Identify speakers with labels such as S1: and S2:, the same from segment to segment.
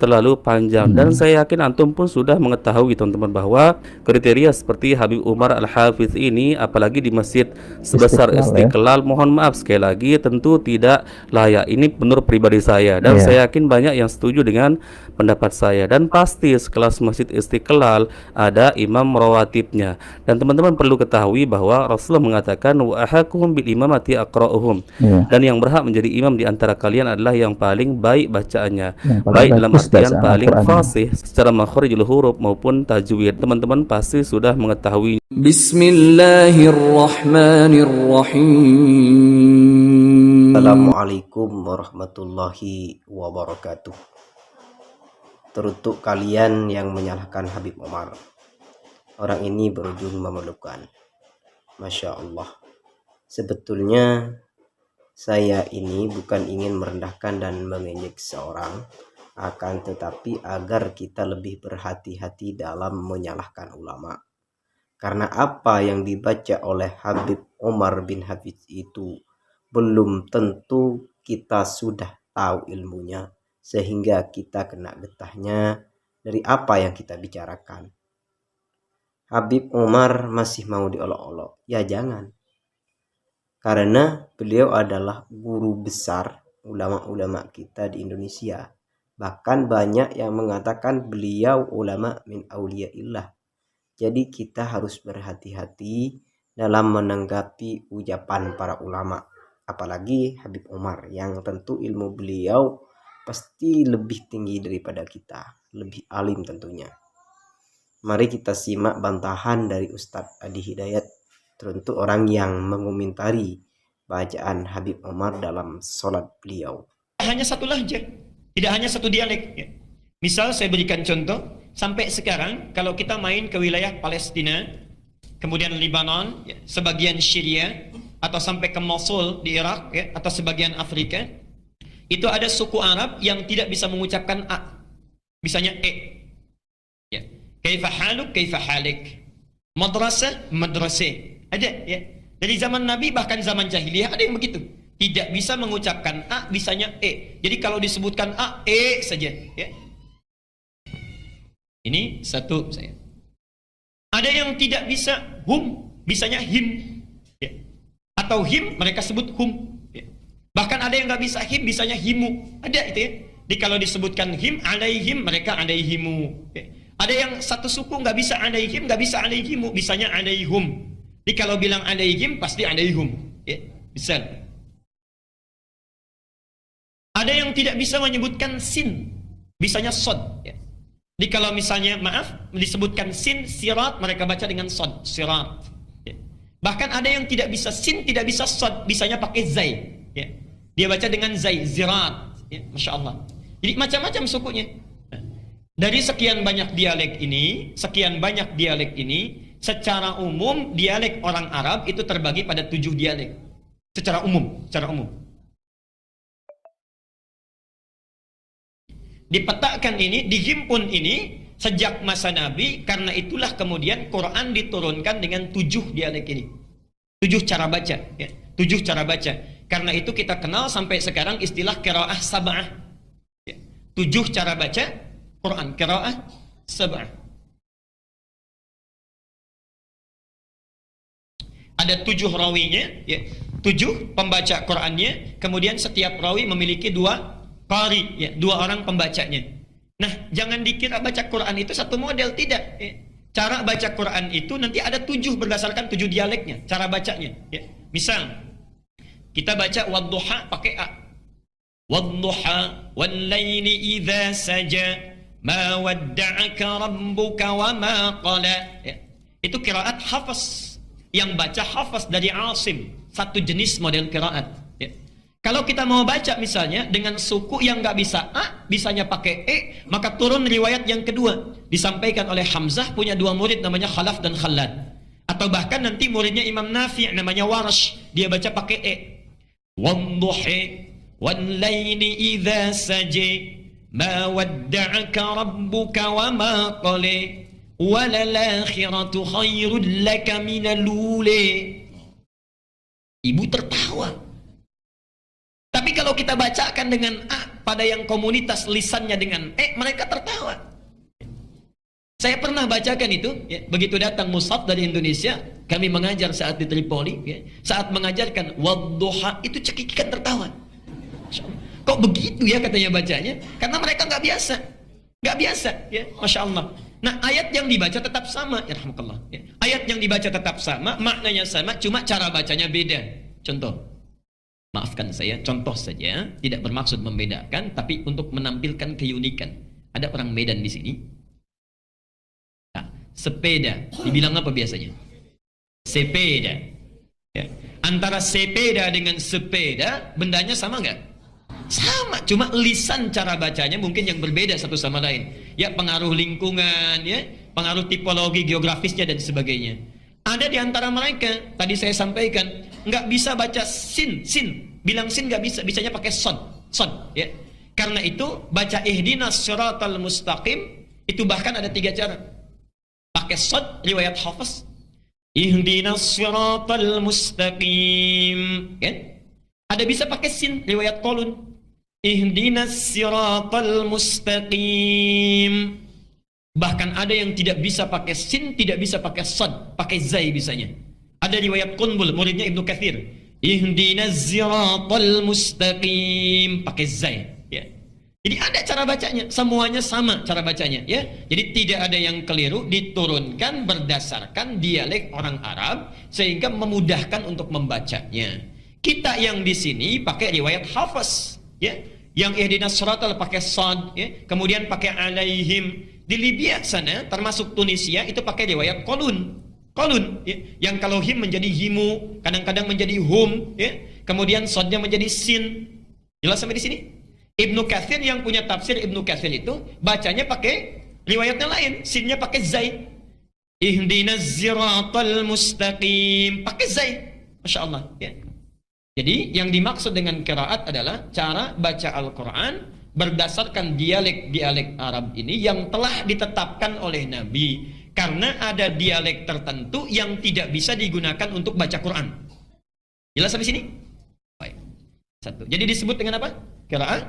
S1: terlalu panjang. Dan saya yakin antum pun sudah mengetahui teman-teman bahwa kriteria seperti Habib Umar Al-Hafiz ini, apalagi di masjid sebesar Istiqlal, mohon maaf sekali lagi tentu tidak layak. Ini menurut pribadi saya, dan saya yakin banyak yang setuju dengan pendapat saya. Dan pasti sekelas Masjid Istiqlal ada imam rawatibnya. Dan teman-teman perlu ketahui bahwa Rasulullah mengatakan wa ahakum bil imamati aqra'uhum, dan yang berhak menjadi imam di antara kalian adalah yang paling baik bacaannya, baik dalam artian paling fasih secara makhrijul huruf maupun tajwid. Teman-teman pasti sudah mengetahui.
S2: Bismillahirrahmanirrahim. Assalamualaikum warahmatullahi wabarakatuh. Teruntuk kalian yang menyalahkan Habib Umar, orang ini berujung memalukan. Masya Allah. Sebetulnya saya ini bukan ingin merendahkan dan mengejek seorang, akan tetapi agar kita lebih berhati-hati dalam menyalahkan ulama. Karena apa yang dibaca oleh Habib Umar bin Hafiz itu belum tentu kita sudah tahu ilmunya, sehingga kita kena getahnya dari apa yang kita bicarakan. Habib Umar masih mau diolok-olok? Ya jangan. Karena beliau adalah guru besar ulama-ulama kita di Indonesia. Bahkan banyak yang mengatakan beliau ulama min auliyaillah. Jadi kita harus berhati-hati dalam menanggapi ucapan para ulama. Apalagi Habib Umar yang tentu ilmu beliau pasti lebih tinggi daripada kita. Lebih alim tentunya. Mari kita simak bantahan dari Ustadz Adi Hidayat teruntuk orang yang mengomentari bacaan Habib Umar dalam sholat beliau.
S3: Hanya satu lahjah, tidak hanya satu dialek. Ya. Misal saya berikan contoh, sampai sekarang kalau kita main ke wilayah Palestina, kemudian Lebanon, ya, sebagian Syria, atau sampai ke Mosul di Irak, ya, atau sebagian Afrika, itu ada suku Arab yang tidak bisa mengucapkan a, bisanya e. Ya. Kaifa haluk, kaifa halik. Madrasah, madrasah. Ada, ya. Dari zaman Nabi bahkan zaman jahiliyah ada yang begitu. Tidak bisa mengucapkan a, bisanya e. Jadi kalau disebutkan a, e saja, ya. Ini satu saya. Ada yang tidak bisa hum, bisanya him, ya. Atau him mereka sebut hum, ya. Bahkan ada yang nggak bisa him, bisanya himu. Ada itu ya. Jadi kalau disebutkan him, alaihim, mereka alaihimu, ya. Ada yang satu suku nggak bisa alaihim, nggak bisa alaihimu, bisanya alaihum. Jadi kalau bilang alaihim pasti alaihum, ya, bisa. Ada yang tidak bisa menyebutkan sin, bisanya sod, ya. Jadi kalau misalnya maaf disebutkan sin sirat, mereka baca dengan sod, sirat, ya. Bahkan ada yang tidak bisa sin, tidak bisa sod, bisanya pakai zai, ya. Dia baca dengan zai, zirat, ya. Masya Allah. Jadi macam-macam sukunya. Dari sekian banyak dialek ini, secara umum dialek orang Arab itu terbagi pada 7 dialek. Secara umum. Dipetakan ini, dihimpun ini sejak masa Nabi, karena itulah kemudian Quran diturunkan dengan 7 dialek ini. 7 cara baca, ya. 7 cara baca. Karena itu kita kenal sampai sekarang istilah qiraah sab'ah. Ya. 7 cara baca Quran, qiraah sab'ah. Ada 7 rawinya, ya. 7 pembaca Qurannya, kemudian setiap rawi memiliki 2 qari, ya, 2 orang pembacanya. Nah, jangan dikira baca Quran itu satu model, tidak, ya. Cara baca Quran itu nanti ada 7 berdasarkan 7 dialeknya, cara bacanya, ya. Misal kita baca wadduha pakai a. Wadduha wal laili idza saja ma wadda'aka rabbuka wa ma qala, ya. Itu qiraat Hafs. Yang baca Hafs dari Asim, satu jenis model qiraat, ya. Kalau kita mau baca misalnya dengan suku yang nggak bisa a, bisanya pakai e, maka turun riwayat yang kedua disampaikan oleh Hamzah, punya 2 murid namanya Khalaf dan Khallad, atau bahkan nanti muridnya Imam Nafi' namanya Warsh, dia baca pakai e. Wadduhi wal laili idza saja ma wadda'aka rabbuka wa ma qala walalakhiratu khairul laka minal ula. Ibu tertawa. Tapi kalau kita bacakan dengan a pada yang komunitas lisannya dengan mereka tertawa. Saya pernah bacakan itu, ya, begitu datang mushaf dari Indonesia, kami mengajar saat di Tripoli, ya, saat mengajarkan wadduha itu cekikikan tertawa. Kok begitu ya katanya bacanya? Karena mereka nggak biasa, ya, masya Allah. Nah, ayat yang dibaca tetap sama, ya rahmatullah. Ya. Ayat yang dibaca tetap sama, maknanya sama, cuma cara bacanya beda. Contoh, maafkan saya, contoh saja, tidak bermaksud membedakan, tapi untuk menampilkan keunikan. Ada orang Medan di sini. Nah, sepeda, dibilang apa biasanya? Sepeda. Ya. Antara sepeda dengan sepeda, bendanya sama nggak? Sama, cuma lisan cara bacanya mungkin yang berbeda satu sama lain. Ya, pengaruh lingkungan, ya, pengaruh tipologi geografisnya dan sebagainya. Ada di antara mereka, tadi saya sampaikan, nggak bisa baca sin. Bilang sin nggak bisa, bisanya pakai son, ya. Karena itu baca ihdinas siratal mustaqim itu bahkan ada 3 cara. Pakai son, riwayat Hafiz. Ihdinas siratal mustaqim, kan? Ada bisa pakai sin, riwayat Qalun. Ihdinas siratal mustaqim. Bahkan ada yang tidak bisa pakai sin, tidak bisa pakai sad, pakai zai bisanya. Ada riwayat Qunbul, muridnya Ibnu Katsir. Ihdinas siratal mustaqim, pakai zai, ya. Jadi ada cara bacanya, semuanya sama cara bacanya, ya. Jadi tidak ada yang keliru, diturunkan berdasarkan dialek orang Arab sehingga memudahkan untuk membacanya. Kita yang di sini pakai riwayat Hafiz, ya, yang ihdinas siratal pakai sad, ya, kemudian pakai alaihim. Di Libya sana, termasuk Tunisia, itu pakai riwayat Qalun, ya, yang kalau him menjadi himu, kadang-kadang menjadi hum, ya, kemudian sadnya menjadi sin. Jelas sampai di sini? Ibnu Katsir yang punya tafsir Ibnu Katsir itu bacanya pakai riwayatnya lain, sinnya pakai zai. Ihdinas siratal mustaqim, pakai zai. Masya Allah, ya. Jadi yang dimaksud dengan qiraat adalah cara baca Al-Quran berdasarkan dialek-dialek Arab ini yang telah ditetapkan oleh Nabi. Karena ada dialek tertentu yang tidak bisa digunakan untuk baca Quran. Jelas sampai sini? Baik. 1. Jadi disebut dengan apa? Qiraat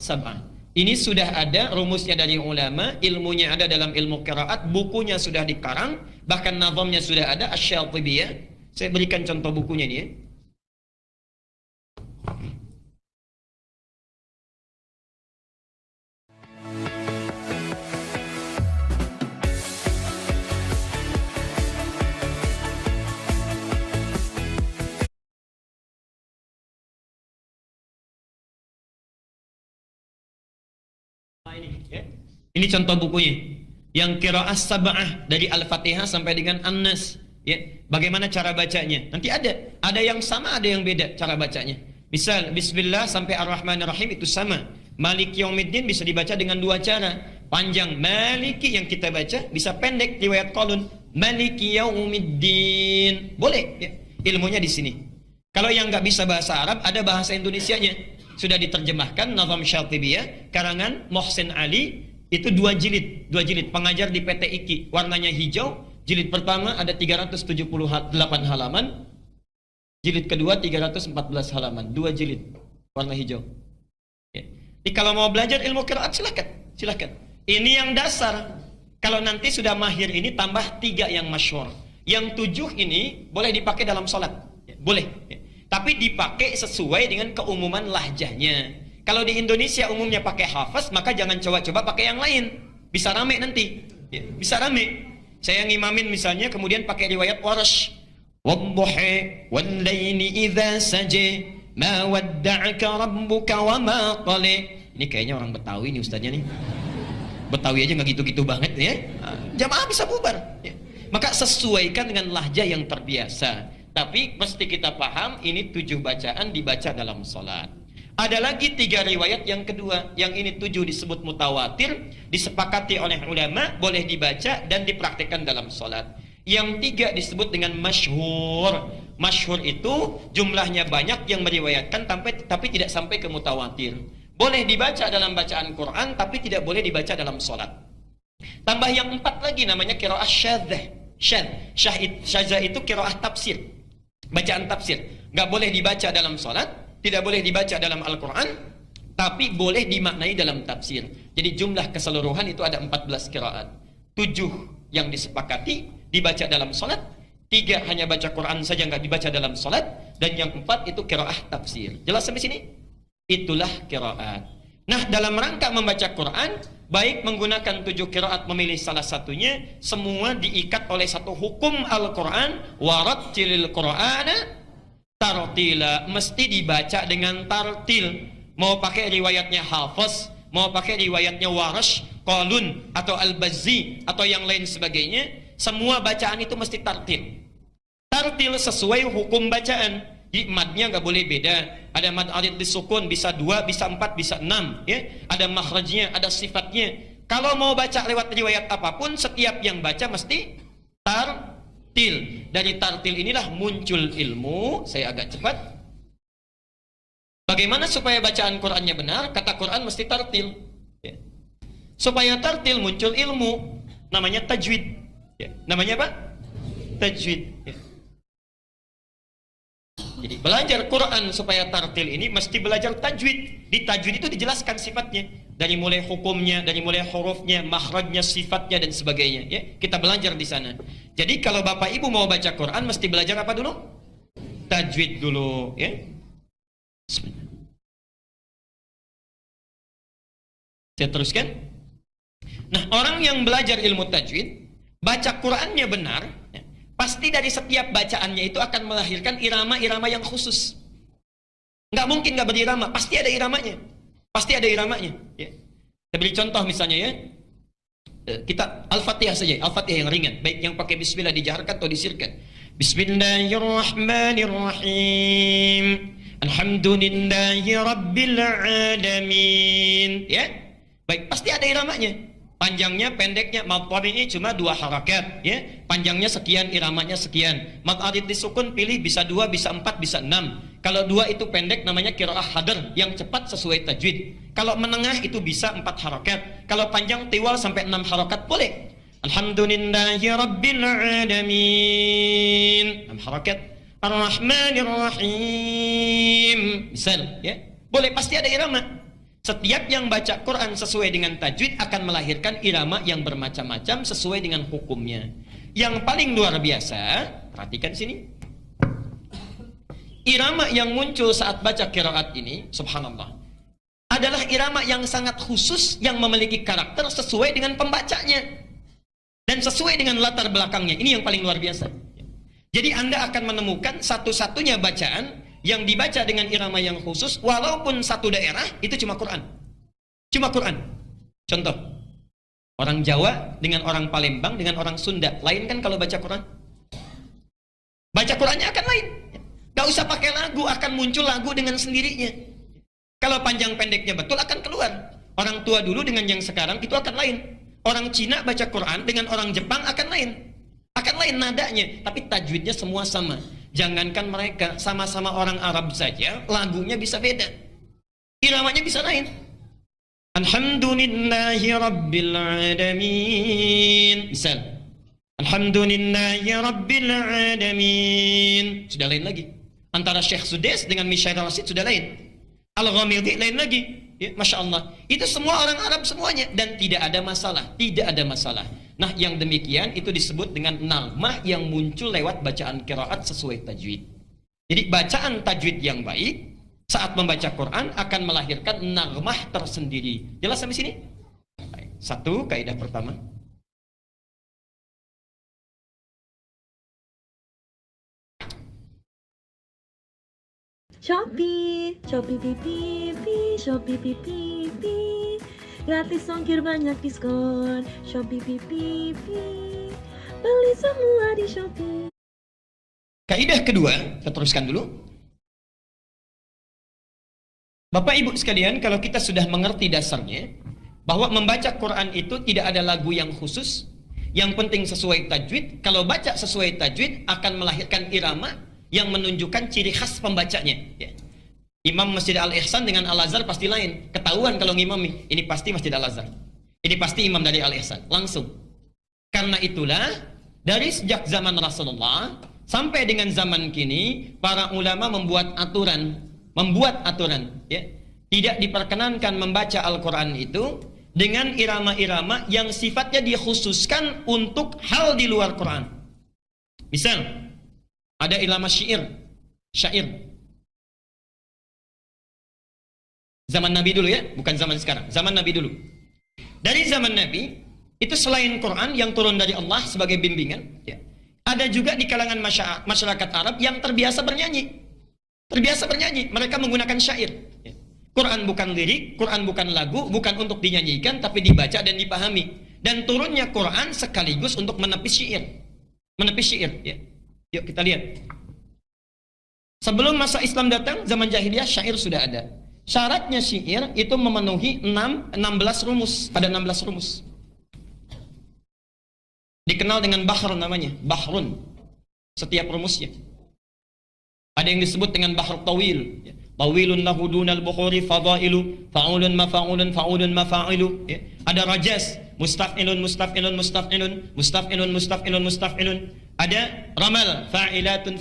S3: sab'ah. Ini sudah ada rumusnya dari ulama, ilmunya ada dalam ilmu qiraat, bukunya sudah dikarang, bahkan nazamnya sudah ada, Asy-Syatibiyah. Saya berikan contoh bukunya ini, ya. Ini contoh bukunya yang qiraah sab'ah dari Al-Fatihah sampai dengan An-Nas, ya. Bagaimana cara bacanya? Nanti ada yang sama, ada yang beda cara bacanya. Misal Bismillah sampai Ar-Rahmanir-Rahim itu sama. Maliki Yaumiddin bisa dibaca dengan 2 cara. Panjang Maliki yang kita baca, bisa pendek riwayat Qalun Maliki Yaumiddin. Boleh, ya. Ilmunya di sini. Kalau yang nggak bisa bahasa Arab, ada bahasa Indonesianya. Sudah diterjemahkan Nazam Syatibiyah karangan Mohsin Ali. Itu 2 jilid pengajar di PT IKI, warnanya hijau. Jilid pertama ada 378 halaman, jilid kedua 314 halaman, 2 jilid warna hijau, ya. Jadi kalau mau belajar ilmu qiraat silakan. Ini yang dasar. Kalau nanti sudah mahir ini tambah 3 yang masyhur. Yang 7 ini boleh dipakai dalam sholat, ya, boleh, ya. Tapi dipakai sesuai dengan keumuman lahjahnya. Kalau di Indonesia umumnya pakai hafaz, maka jangan coba-coba pakai yang lain. Bisa rame nanti, ya, bisa rame. Saya ngimamin misalnya, kemudian pakai riwayat Warsh. Wadduha wal-laili idza saja ma wadda'aka rabbuka wa ma qala. Ini kayaknya orang Betawi nih ustaznya nih. Betawi aja nggak gitu-gitu banget, ya. Jamaah bisa bubar, ya. Maka sesuaikan dengan lahjah yang terbiasa. Tapi mesti kita paham, ini 7 bacaan dibaca dalam sholat. Ada lagi 3 riwayat yang kedua. Yang ini 7 disebut mutawatir, disepakati oleh ulama, boleh dibaca dan dipraktikkan dalam sholat. Yang 3 disebut dengan masyhur. Masyhur itu jumlahnya banyak yang meriwayatkan tapi tidak sampai ke mutawatir. Boleh dibaca dalam bacaan Quran tapi tidak boleh dibaca dalam sholat. Tambah yang 4 lagi namanya qiraah syadzah. Syadzah itu qiraah tafsir, bacaan tafsir. Nggak boleh dibaca dalam sholat, tidak boleh dibaca dalam Al-Quran, tapi boleh dimaknai dalam tafsir. Jadi jumlah keseluruhan itu ada 14 qiraat. 7 yang disepakati dibaca dalam salat, 3 hanya baca Quran saja nggak dibaca dalam salat, dan yang 4 itu qiraah tafsir. Jelas sampai sini? Itulah qiraat. Nah, dalam rangka membaca Quran, baik menggunakan 7 qiraat memilih salah satunya, semua diikat oleh satu hukum Al-Quran, warattilil Qur'ana tartila, mesti dibaca dengan tartil. Mau pakai riwayatnya Hafiz, mau pakai riwayatnya Warash, Qalun, atau Al-Bazzi, atau yang lain sebagainya, semua bacaan itu mesti tartil. Tartil sesuai hukum bacaan. Jadi madnya nggak boleh beda. Ada mad arid disukun, bisa 2, bisa 4, bisa 6, ya. Ada makhrajnya, ada sifatnya. Kalau mau baca lewat riwayat apapun, setiap yang baca mesti tartil. Dari tartil inilah muncul ilmu. Saya agak cepat. Bagaimana supaya bacaan Qur'annya benar? Kata Qur'an mesti tartil, ya. Supaya tartil muncul ilmu, namanya tajwid, ya. Namanya apa? Tajwid, ya. Jadi belajar Quran supaya tartil ini mesti belajar tajwid. Di tajwid itu dijelaskan sifatnya, dari mulai hukumnya, dari mulai hurufnya, makhrajnya, sifatnya, dan sebagainya, ya. Kita belajar di sana. Jadi kalau Bapak Ibu mau baca Quran mesti belajar apa dulu? Tajwid dulu, ya. Saya teruskan. Nah, orang yang belajar ilmu tajwid, baca Qurannya benar, ya, pasti dari setiap bacaannya itu akan melahirkan irama-irama yang khusus. Nggak mungkin nggak berirama, pasti ada iramanya. Pasti ada iramanya, ya. Saya beri contoh misalnya, ya. Kita Al-Fatihah saja, Al-Fatihah yang ringan, baik yang pakai bismillah dijaharkan atau disirkan. Bismillahirrahmanirrahim. Alhamdulillahi rabbil alamin, ya. Baik, pasti ada iramanya. Panjangnya, pendeknya, mad tabi'i cuma 2 harakat, ya. Panjangnya sekian, iramanya sekian. Mad arid disukun pilih bisa 2, bisa 4, bisa 6. Kalau 2 itu pendek namanya qiraah hadar, yang cepat sesuai tajwid. Kalau menengah itu bisa 4 harakat. Kalau panjang tiwal sampai 6 harakat boleh. Alhamdulillahi rabbil alamin, 6 harakat. Ar-Rahmanir-Rahim, misal, ya. Boleh, pasti ada irama. Setiap yang baca Quran sesuai dengan tajwid akan melahirkan irama yang bermacam-macam sesuai dengan hukumnya. Yang paling luar biasa, perhatikan sini. Irama yang muncul saat baca qiraat ini, subhanallah, adalah irama yang sangat khusus yang memiliki karakter sesuai dengan pembacanya dan sesuai dengan latar belakangnya. Ini yang paling luar biasa. Jadi Anda akan menemukan satu-satunya bacaan yang dibaca dengan irama yang khusus, walaupun satu daerah, itu cuma Quran. Cuma Quran. Contoh, orang Jawa dengan orang Palembang dengan orang Sunda, lain kan kalau baca Quran? Baca Qurannya akan lain. Gak usah pakai lagu, akan muncul lagu dengan sendirinya. Kalau panjang pendeknya betul akan keluar. Orang tua dulu dengan yang sekarang itu akan lain. Orang Cina baca Quran dengan orang Jepang akan lain. Akan lain nadanya, tapi tajwidnya semua sama. Jangankan mereka, sama-sama orang Arab saja, lagunya bisa beda. Iramanya bisa lain. Alhamdulillahi rabbil alamin. Misal, Alhamdulillahi rabbil alamin. Sudah lain lagi. Antara Syekh Sudais dengan Mishair Rasid sudah lain. Al-Ghamidi lain lagi. Ya, Masya Allah. Itu semua orang Arab semuanya. Dan tidak ada masalah. Tidak ada masalah. Nah, yang demikian itu disebut dengan nagmah yang muncul lewat bacaan qiraat sesuai tajwid. Jadi bacaan tajwid yang baik saat membaca Quran akan melahirkan nagmah tersendiri. Jelas sampai sini? Satu, kaidah pertama.
S4: Shopee, Shopee pipi, Shopee pipi. Gratis ongkir banyak diskon. Shopee pipi. Beli semua di Shopee.
S3: Kaidah kedua, kita teruskan dulu. Bapak Ibu sekalian, kalau kita sudah mengerti dasarnya bahwa membaca Quran itu tidak ada lagu yang khusus, yang penting sesuai tajwid. Kalau baca sesuai tajwid akan melahirkan irama yang menunjukkan ciri khas pembacanya, ya. Imam Masjid Al-Ihsan dengan Al-Azhar pasti lain. Ketahuan kalau ngimami, ini pasti Masjid Al-Azhar. Ini pasti imam dari Al-Ihsan, langsung. Karena itulah, dari sejak zaman Rasulullah sampai dengan zaman kini, para ulama membuat aturan, ya. Tidak diperkenankan membaca Al-Quran itu dengan irama-irama yang sifatnya dikhususkan untuk hal di luar Quran. Misal, ada irama syair. Zaman Nabi dulu ya, bukan zaman sekarang. Zaman Nabi dulu. Dari zaman Nabi, itu selain Quran yang turun dari Allah sebagai bimbingan, ya, ada juga di kalangan masyarakat Arab yang terbiasa bernyanyi. Mereka menggunakan syair. Ya. Quran bukan lirik, Quran bukan lagu, bukan untuk dinyanyikan, tapi dibaca dan dipahami. Dan turunnya Quran sekaligus untuk menepis syair. Ya. Yuk kita lihat. Sebelum masa Islam datang, zaman jahiliyah syair sudah ada. Syaratnya syair itu memenuhi 16 rumus. Ada 16 rumus. Dikenal dengan bahr namanya. Bahrun. Setiap rumusnya. Ada yang disebut dengan bahr tawil. Tawilun lahu dunal bukhuri fadailu. Fa'ulun mafa'ulun fa'ulun mafa'ilu. Ada rajas. Mustaf'ilun. Ada ramal. Fa'ilatun.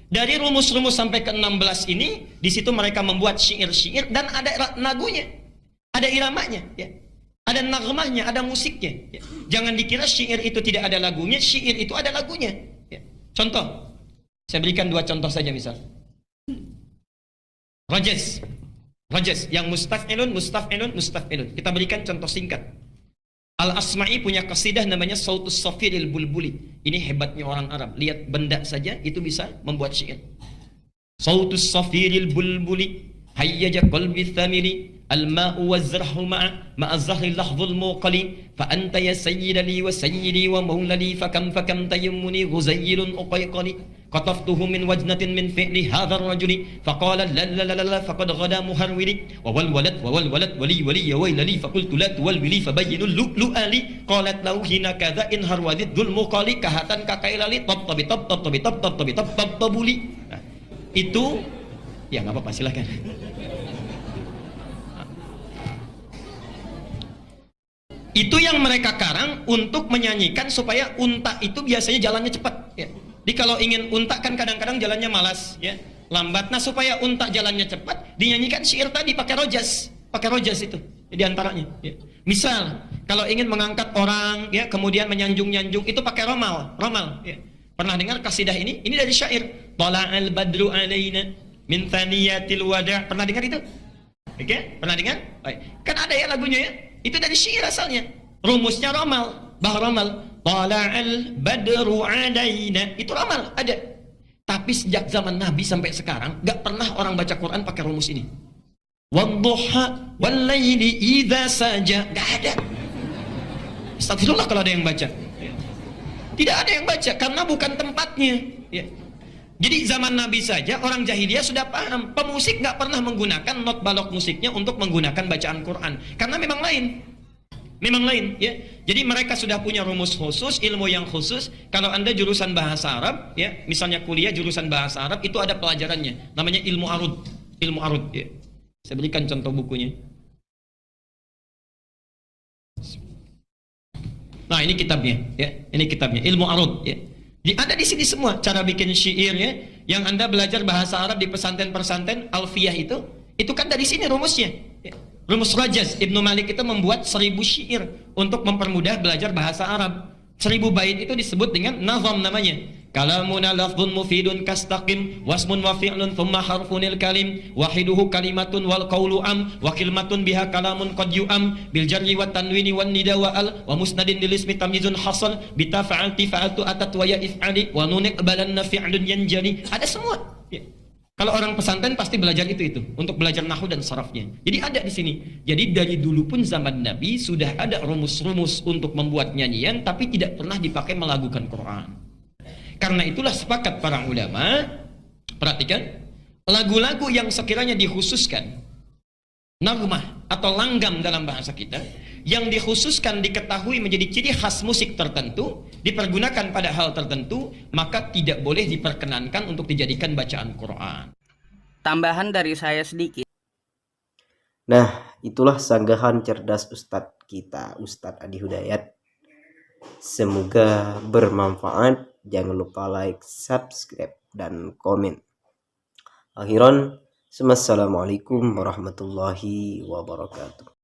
S3: Dari rumus-rumus sampai ke 16 ini, di situ mereka membuat syair-syair dan ada lagunya, ada iramanya, ya. Ada nagmahnya, ada musiknya. Ya. Jangan dikira syair itu tidak ada lagunya, syair itu ada lagunya. Ya. Contoh, saya berikan 2 contoh saja misal. Rajas, yang mustaf'ilun. Kita berikan contoh singkat. Al-Asma'i punya qasidah namanya Sautus Safiril Bulbuli. Ini hebatnya orang Arab. Lihat benda saja itu bisa membuat syair. Sautus Safiril Bulbuli hayyaja qalbi thamiri al-ma'u waz-zarhu ma'a-zahri lahzul muqali fa anta ya sayyidali wa sayyidi wa maulali fakam tayammuni ghuzayyilun uqayqali qataftuhu min wajnatin min fi'li hadha ar-rajuli faqala la faqad ghada muharwili wa wal walad wali ya waylali faqultu la tuwalwili fabayyinul lu'ali qalat lahu hina kadha in harwadid dhul muqali kahatan kakailali tabtabi tabtabuli. Nah, itu ya enggak apa-apa silakan. Itu yang mereka karang untuk menyanyikan supaya unta itu biasanya jalannya cepat. Ya. Jadi kalau ingin unta kan kadang-kadang jalannya malas, ya, lambat. Nah supaya unta jalannya cepat, dinyanyikan syair tadi pakai rojas itu di antaranya. Ya. Misal kalau ingin mengangkat orang, ya, kemudian menyanjung itu pakai romal. Ya. Pernah dengar kasidah ini? Ini dari syair. Tala'al badru alaina min thaniyatil wada'. Pernah dengar itu? Oke, pernah dengar? Baik. Kan ada ya lagunya ya? Itu dari syair asalnya. Rumusnya ramal, bah ramal. Tala'al badru alaina. Itu ramal, ada. Tapi sejak zaman Nabi sampai sekarang gak pernah orang baca Quran pakai rumus ini. Wadduha wallaili idza saja. Gak ada. Astagfirullah kalau ada yang baca. Tidak ada yang baca karena bukan tempatnya. Ya. Jadi zaman Nabi saja orang jahiliyah sudah paham. Pemusik nggak pernah menggunakan not balok musiknya untuk menggunakan bacaan Quran karena memang lain, ya. Jadi mereka sudah punya rumus khusus, ilmu yang khusus. Kalau Anda jurusan bahasa Arab, ya, misalnya kuliah jurusan bahasa Arab itu ada pelajarannya, namanya ilmu arud, ya. Saya berikan contoh bukunya. Nah, ini kitabnya, ya. Ini kitabnya, ilmu arud, ya. Ada di sini semua cara bikin syairnya. Yang Anda belajar bahasa Arab di pesantren-pesantren Alfiyah itu kan dari sini rumusnya. Rumus Rajaz Ibnu Malik itu membuat 1000 syair untuk mempermudah belajar bahasa Arab. 1000 bait itu disebut dengan nazam namanya. Kalamuna lafdhun mufidun kastaqim wasmun wa fi'lun thumma harfunil kalim wahiduhu kalimatun wal qawlu am wa kalimatun biha kalamun qad yu'am bil jarri wat tanwini wan nida wa al wa musnadin lil ismi tamyizun hasal bi tafa'alti fa'altu atat wa ya if'ali wa nunik balanna fi'lun yanjali. Ada semua. Ya. Kalau orang pesantren pasti belajar itu untuk belajar nahwu dan sarafnya. Jadi ada di sini. Jadi dari dulu pun zaman Nabi sudah ada rumus-rumus untuk membuat nyanyian tapi tidak pernah dipakai melagukan Quran. Karena itulah sepakat para ulama, perhatikan, lagu-lagu yang sekiranya dikhususkan nagmah atau langgam dalam bahasa kita, yang dikhususkan diketahui menjadi ciri khas musik tertentu, dipergunakan pada hal tertentu, maka tidak boleh diperkenankan untuk dijadikan bacaan Quran.
S5: Tambahan dari saya sedikit.
S2: Nah, itulah sanggahan cerdas Ustadz kita, Ustadz Adi Hudayat. Semoga bermanfaat. Jangan lupa like, subscribe, dan komen. Akhiran, assalamualaikum warahmatullahi wabarakatuh.